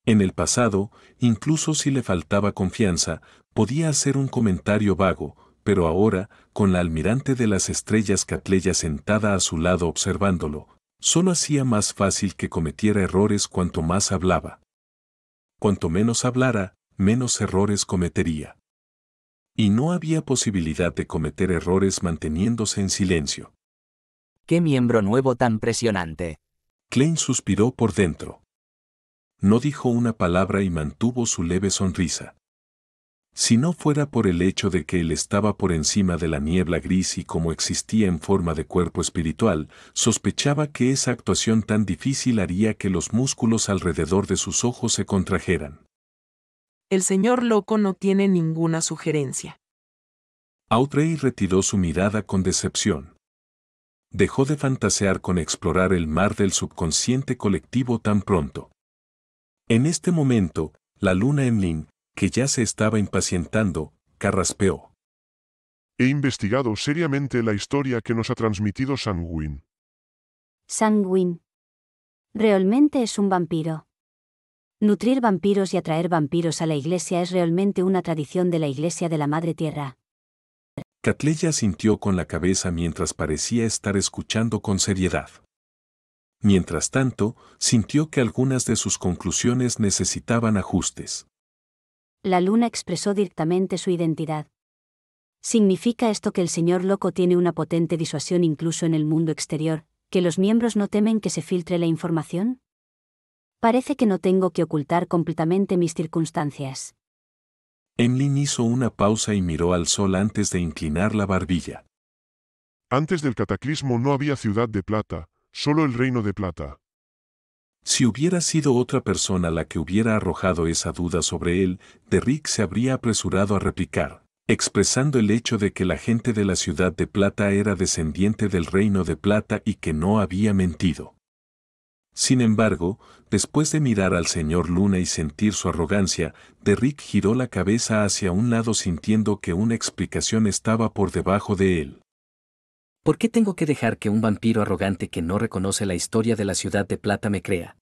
A: En el pasado, incluso si le faltaba confianza, podía hacer un comentario vago, pero ahora, con la almirante de las estrellas Catleya sentada a su lado observándolo, solo hacía más fácil que cometiera errores cuanto más hablaba. Cuanto menos hablara, menos errores cometería. Y no había posibilidad de cometer errores manteniéndose en silencio.
B: ¡Qué miembro nuevo tan presionante!
A: Klein suspiró por dentro. No dijo una palabra y mantuvo su leve sonrisa. Si no fuera por el hecho de que él estaba por encima de la niebla gris y como existía en forma de cuerpo espiritual, sospechaba que esa actuación tan difícil haría que los músculos alrededor de sus ojos se contrajeran.
F: El señor loco no tiene ninguna sugerencia.
A: Audrey retiró su mirada con decepción. Dejó de fantasear con explorar el mar del subconsciente colectivo tan pronto. En este momento, la luna Emlyn, que ya se estaba impacientando, carraspeó.
D: He investigado seriamente la historia que nos ha transmitido Sanguin.
E: Sanguin. Realmente es un vampiro. Nutrir vampiros y atraer vampiros a la iglesia es realmente una tradición de la Iglesia de la Madre Tierra.
A: Catleya asintió con la cabeza mientras parecía estar escuchando con seriedad. Mientras tanto, sintió que algunas de sus conclusiones necesitaban ajustes.
E: La luna expresó directamente su identidad. ¿Significa esto que el señor loco tiene una potente disuasión incluso en el mundo exterior, ¿Que los miembros no temen que se filtre la información? Parece que no tengo que ocultar completamente mis circunstancias.
A: Emlyn hizo una pausa y miró al sol antes de inclinar la barbilla.
D: Antes del cataclismo no había ciudad de plata, solo el reino de plata.
A: Si hubiera sido otra persona la que hubiera arrojado esa duda sobre él, Derrick se habría apresurado a replicar, expresando el hecho de que la gente de la ciudad de plata era descendiente del reino de plata y que no había mentido. Sin embargo, después de mirar al señor Luna y sentir su arrogancia, Derrick giró la cabeza hacia un lado sintiendo que una explicación estaba por debajo de él.
G: ¿Por qué tengo que dejar que un vampiro arrogante que no reconoce la historia de la ciudad de plata me crea?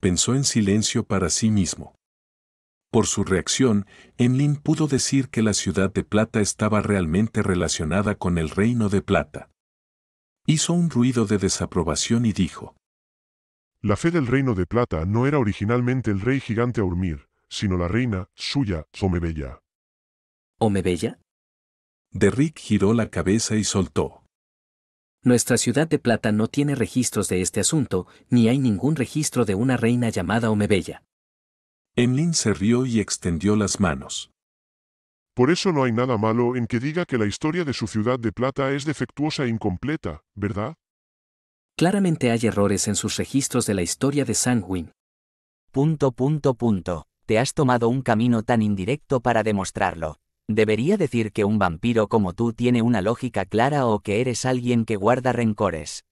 A: Pensó en silencio para sí mismo. Por su reacción, Emlyn pudo decir que la ciudad de plata estaba realmente relacionada con el reino de plata. Hizo un ruido de desaprobación y dijo:
D: La fe del reino de plata no era originalmente el rey gigante Aurmir, sino la reina, suya, Omebella.
G: ¿Omebella?
A: Derrick giró la cabeza y soltó.
G: Nuestra ciudad de plata no tiene registros de este asunto, ni hay ningún registro de una reina llamada Omebella.
A: Emlyn se rió y extendió las manos.
D: Por eso no hay nada malo en que diga que la historia de su ciudad de plata es defectuosa e incompleta, ¿verdad?
G: Claramente hay errores en sus registros de la historia de Sanguin.
B: Te has tomado un camino tan indirecto para demostrarlo. ¿Debería decir que un vampiro como tú tiene una lógica clara o que eres alguien que guarda rencores?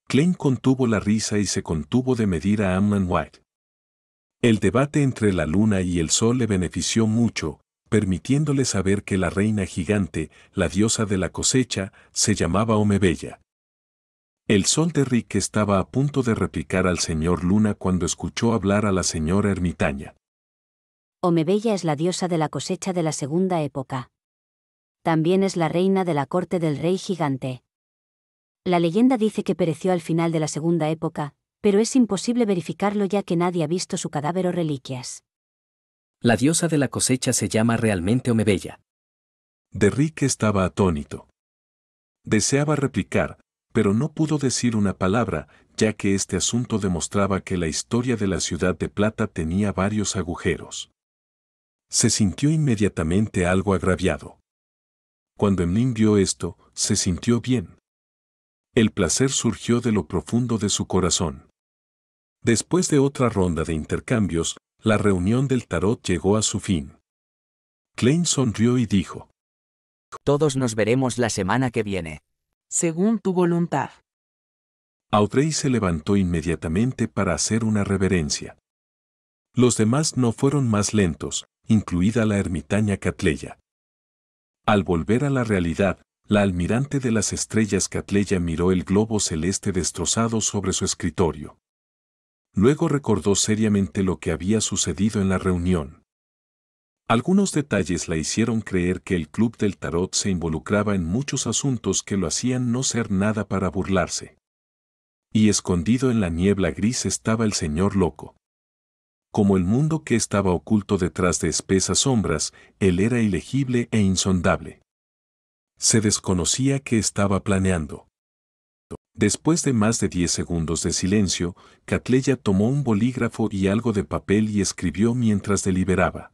A: Klein contuvo la risa y se contuvo de medir a Amnon White. El debate entre la luna y el sol le benefició mucho, permitiéndole saber que la reina gigante, la diosa de la cosecha, se llamaba Omebella. El sol de Rick estaba a punto de replicar al señor Luna cuando escuchó hablar a la señora ermitaña.
E: Omebella es la diosa de la cosecha de la segunda época. También es la reina de la corte del rey gigante. La leyenda dice que pereció al final de la segunda época, pero es imposible verificarlo ya que nadie ha visto su cadáver o reliquias.
G: La diosa de la cosecha se llama realmente Omebella.
A: Derrick estaba atónito. Deseaba replicar, pero no pudo decir una palabra, ya que este asunto demostraba que la historia de la ciudad de plata tenía varios agujeros. Se sintió inmediatamente algo agraviado. Cuando Emlyn vio esto, se sintió bien. El placer surgió de lo profundo de su corazón. Después de otra ronda de intercambios, la reunión del tarot llegó a su fin. Klein sonrió y dijo:
B: Todos nos veremos la semana que viene.
F: Según tu voluntad.
A: Audrey se levantó inmediatamente para hacer una reverencia. Los demás no fueron más lentos, incluida la ermitaña Catleya. Al volver a la realidad, la almirante de las estrellas Catleya miró el globo celeste destrozado sobre su escritorio. Luego recordó seriamente lo que había sucedido en la reunión. Algunos detalles la hicieron creer que el Club del Tarot se involucraba en muchos asuntos que lo hacían no ser nada para burlarse. Y escondido en la niebla gris estaba el señor loco. Como el mundo que estaba oculto detrás de espesas sombras, él era ilegible e insondable. Se desconocía qué estaba planeando. Después de más de 10 segundos de silencio, Catleya tomó un bolígrafo y algo de papel y escribió mientras deliberaba.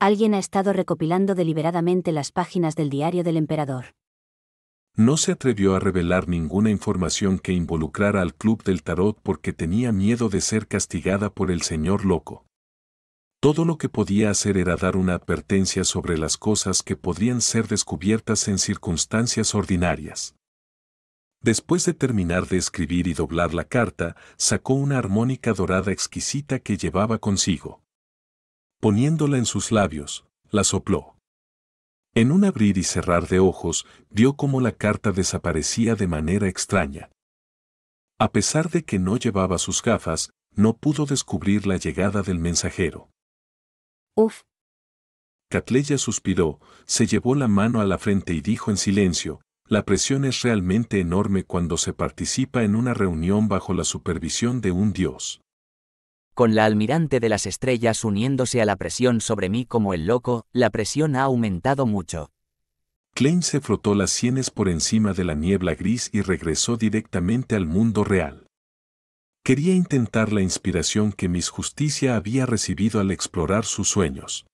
E: Alguien ha estado recopilando deliberadamente las páginas del diario del emperador.
A: No se atrevió a revelar ninguna información que involucrara al Club del Tarot porque tenía miedo de ser castigada por el señor loco. Todo lo que podía hacer era dar una advertencia sobre las cosas que podrían ser descubiertas en circunstancias ordinarias. Después de terminar de escribir y doblar la carta, sacó una armónica dorada exquisita que llevaba consigo. Poniéndola en sus labios, la sopló. En un abrir y cerrar de ojos, vio cómo la carta desaparecía de manera extraña. A pesar de que no llevaba sus gafas, no pudo descubrir la llegada del mensajero.
E: Uf.
A: Catleya suspiró, se llevó la mano a la frente y dijo en silencio: la presión es realmente enorme cuando se participa en una reunión bajo la supervisión de un dios.
B: Con la almirante de las estrellas uniéndose a la presión sobre mí como el loco, la presión ha aumentado mucho.
A: Klein se frotó las sienes por encima de la niebla gris y regresó directamente al mundo real. Quería intentar la inspiración que Miss Justicia había recibido al explorar sus sueños.